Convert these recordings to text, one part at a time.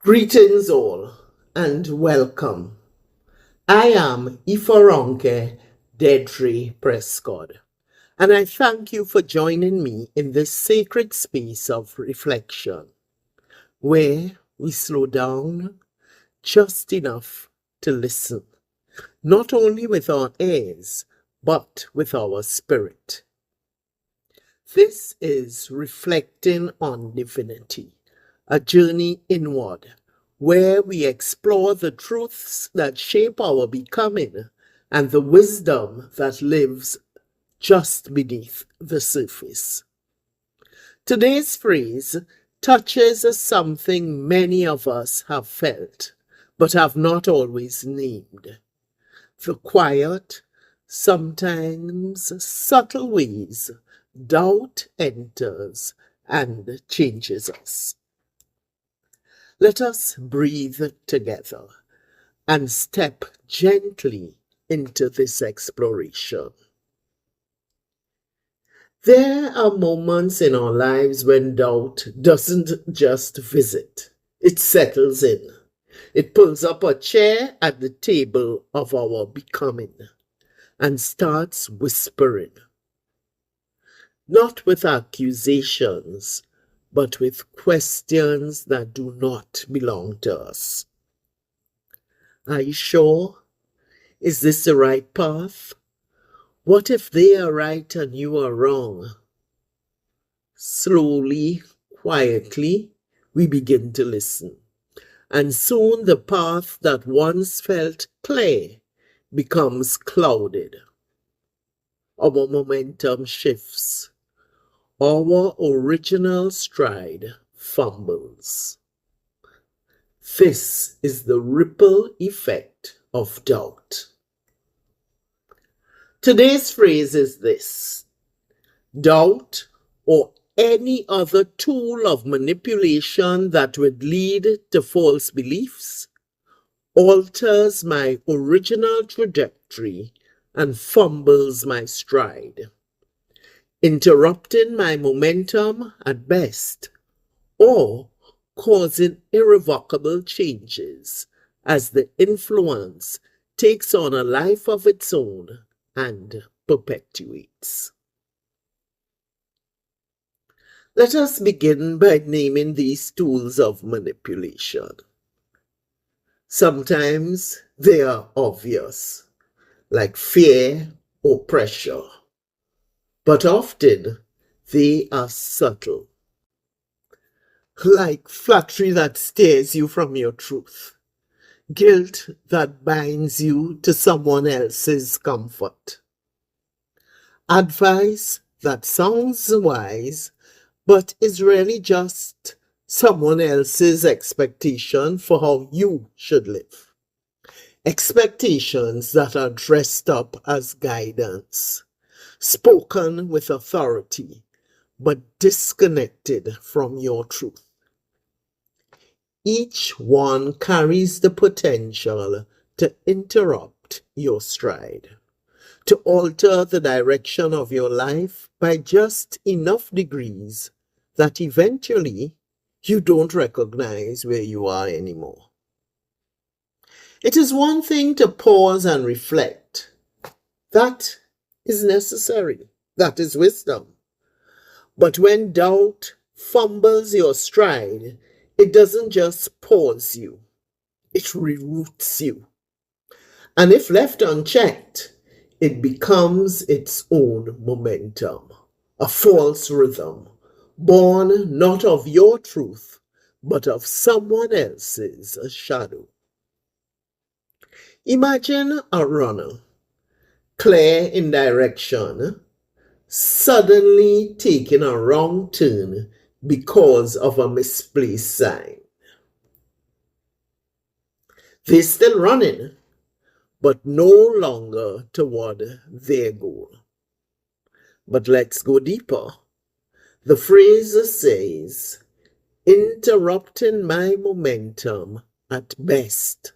Greetings all and welcome. I am Ifarounke Deidre Prescod, and I thank you for joining me in this sacred space of reflection, where we slow down just enough to listen, not only with our ears, but with our spirit. This is Reflecting on Divinity, a journey inward, where we explore the truths that shape our becoming and the wisdom that lives just beneath the surface. Today's phrase touches something many of us have felt, but have not always named: the quiet, sometimes subtle ways doubt enters and changes us. Let us breathe together and step gently into this exploration. There are moments in our lives when doubt doesn't just visit, it settles in. It pulls up a chair at the table of our becoming and starts whispering, not with accusations, but with questions that do not belong to us. Are you sure? Is this the right path? What if they are right and you are wrong? Slowly, quietly, we begin to listen. And soon the path that once felt clear becomes clouded. Our momentum shifts. Our original stride fumbles. This is the ripple effect of doubt. Today's phrase is this: doubt, or any other tool of manipulation that would lead to false beliefs, alters my original trajectory and fumbles my stride, interrupting my momentum at best, or causing irrevocable changes as the influence takes on a life of its own and perpetuates. Let us begin by naming these tools of manipulation. Sometimes they are obvious, like fear or pressure, but often they are subtle, like flattery that steers you from your truth, guilt that binds you to someone else's comfort, advice that sounds wise but is really just someone else's expectation for how you should live. Expectations that are dressed up as guidance, spoken with authority, but disconnected from your truth. Each one carries the potential to interrupt your stride, to alter the direction of your life by just enough degrees that eventually you don't recognize where you are anymore. It is one thing to pause and reflect. That is necessary. That is wisdom. But when doubt fumbles your stride, it doesn't just pause you, it reroutes you. And if left unchecked, it becomes its own momentum, a false rhythm, born not of your truth, but of someone else's shadow. Imagine a runner, clear in direction, suddenly taking a wrong turn because of a misplaced sign. They're still running, but no longer toward their goal. But let's go deeper. The phrase says, interrupting my momentum at best,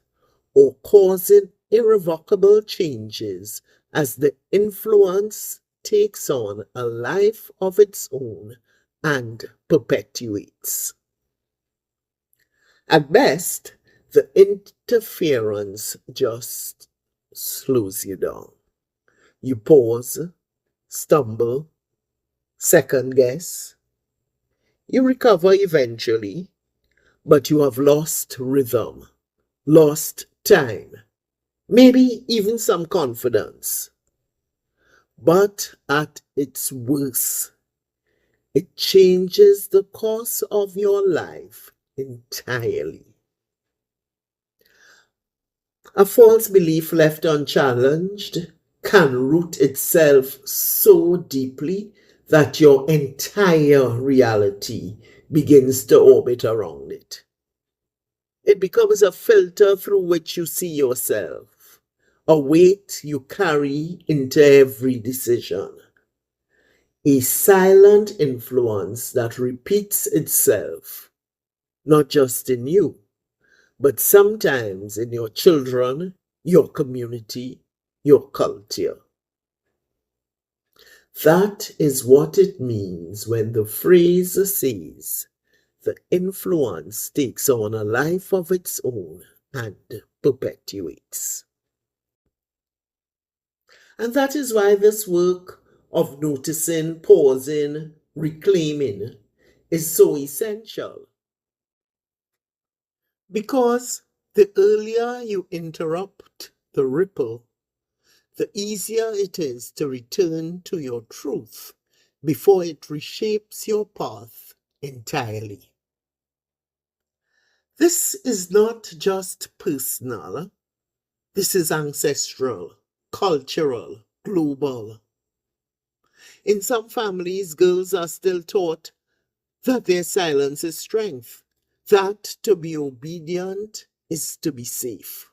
or causing irrevocable changes as the influence takes on a life of its own and perpetuates. At best, the interference just slows you down. You pause, stumble, second guess. You recover eventually, but you have lost rhythm, lost time, maybe even some confidence. But at its worst, it changes the course of your life entirely. A false belief left unchallenged can root itself so deeply that your entire reality begins to orbit around it. It becomes a filter through which you see yourself, a weight you carry into every decision, a silent influence that repeats itself, not just in you, but sometimes in your children, your community, your culture. That is what it means when the phrase says the influence takes on a life of its own and perpetuates. And that is why this work of noticing, pausing, reclaiming is so essential. Because the earlier you interrupt the ripple, the easier it is to return to your truth before it reshapes your path entirely. This is not just personal, this is ancestral, cultural, global. In some families, girls are still taught that their silence is strength, that to be obedient is to be safe.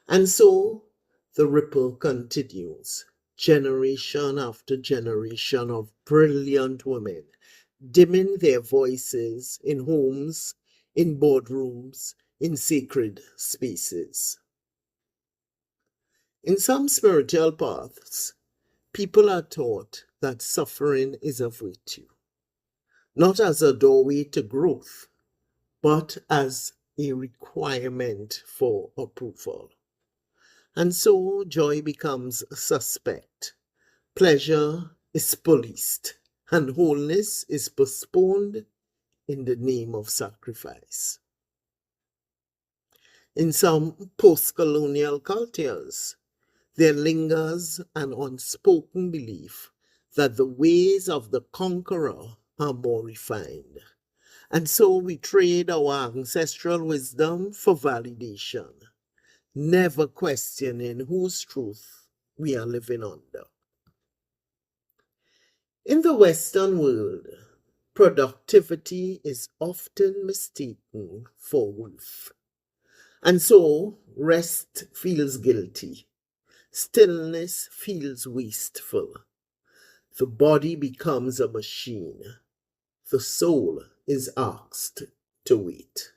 And so the ripple continues, generation after generation of brilliant women, dimming their voices in homes, in boardrooms, in sacred spaces. In some spiritual paths, people are taught that suffering is a virtue, not as a doorway to growth, but as a requirement for approval. And so joy becomes suspect, pleasure is policed, and wholeness is postponed in the name of sacrifice. In some post-colonial cultures, there lingers an unspoken belief that the ways of the conqueror are more refined. And so we trade our ancestral wisdom for validation, never questioning whose truth we are living under. In the Western world, productivity is often mistaken for worth. And so rest feels guilty. Stillness feels wasteful. The body becomes a machine. The soul is asked to wait.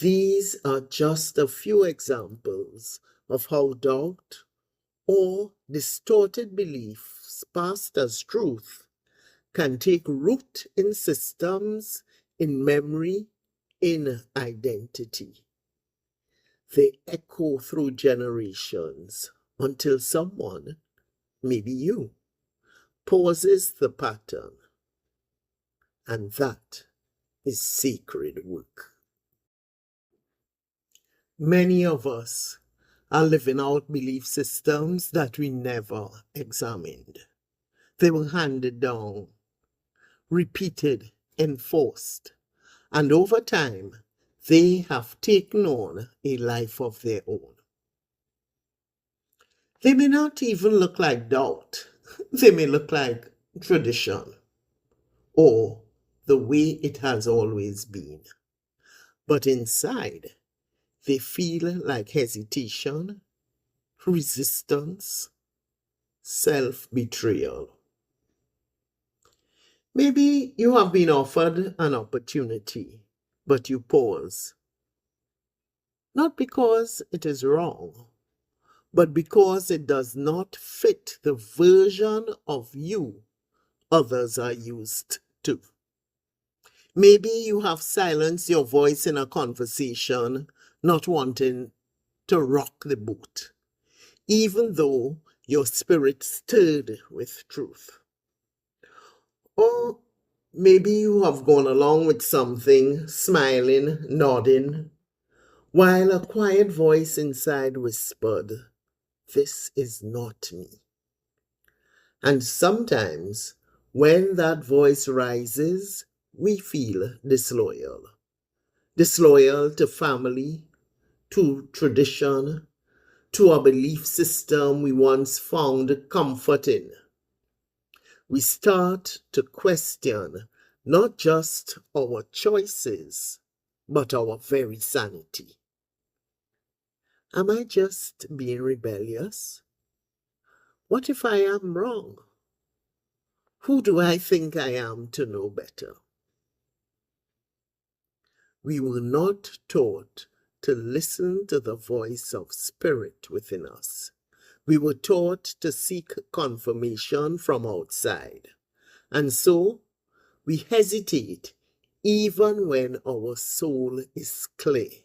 These are just a few examples of how doubt or distorted beliefs passed as truth can take root in systems, in memory, in identity. They echo through generations until someone, maybe you, pauses the pattern. And that is sacred work. Many of us are living out belief systems that we never examined. They were handed down, repeated, enforced, and over time, they have taken on a life of their own. They may not even look like doubt. They may look like tradition or the way it has always been. But inside, they feel like hesitation, resistance, self-betrayal. Maybe you have been offered an opportunity, but you pause. Not because it is wrong, but because it does not fit the version of you others are used to. Maybe you have silenced your voice in a conversation, not wanting to rock the boat, even though your spirit stirred with truth. Or maybe you have gone along with something, smiling, nodding, while a quiet voice inside whispered, "This is not me." And sometimes, when that voice rises, we feel disloyal. Disloyal to family, to tradition, to a belief system we once found comfort in. We start to question not just our choices, but our very sanity. Am I just being rebellious? What if I am wrong? Who do I think I am to know better? We were not taught to listen to the voice of spirit within us. We were taught to seek confirmation from outside. And so we hesitate even when our soul is clear.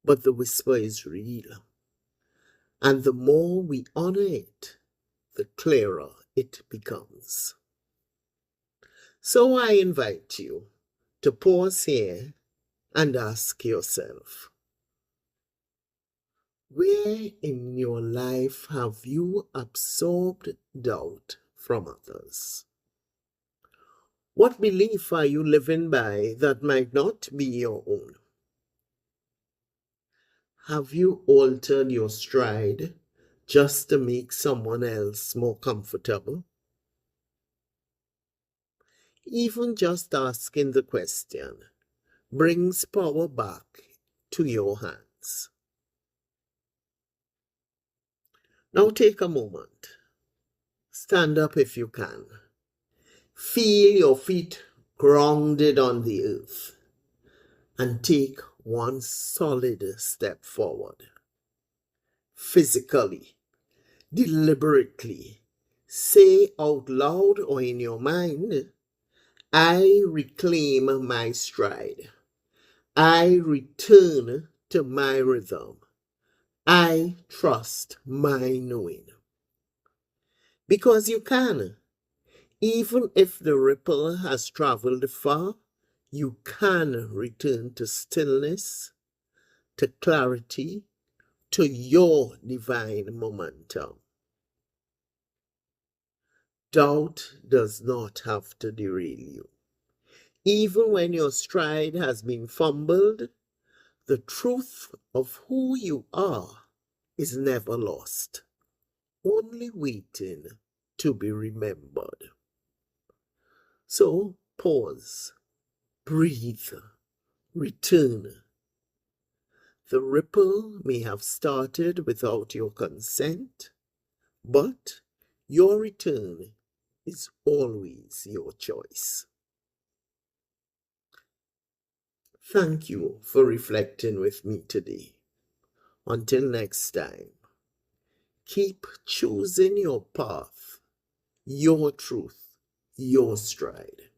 But the whisper is real. And the more we honor it, the clearer it becomes. So I invite you to pause here and ask yourself, where in your life have you absorbed doubt from others? What belief are you living by that might not be your own? Have you altered your stride just to make someone else more comfortable? Even just asking the question brings power back to your hands. Now take a moment. Stand up if you can. Feel your feet grounded on the earth and take one solid step forward. Physically, deliberately, say out loud or in your mind, I reclaim my stride. I return to my rhythm. I trust my knowing. Because you can. Even if the ripple has traveled far, you can return to stillness, to clarity, to your divine momentum. Doubt does not have to derail you. Even when your stride has been fumbled, the truth of who you are is never lost, only waiting to be remembered. So pause, breathe, return. The ripple may have started without your consent, but your return is always your choice. Thank you for reflecting with me today. Until next time, keep choosing your path, your truth, your stride.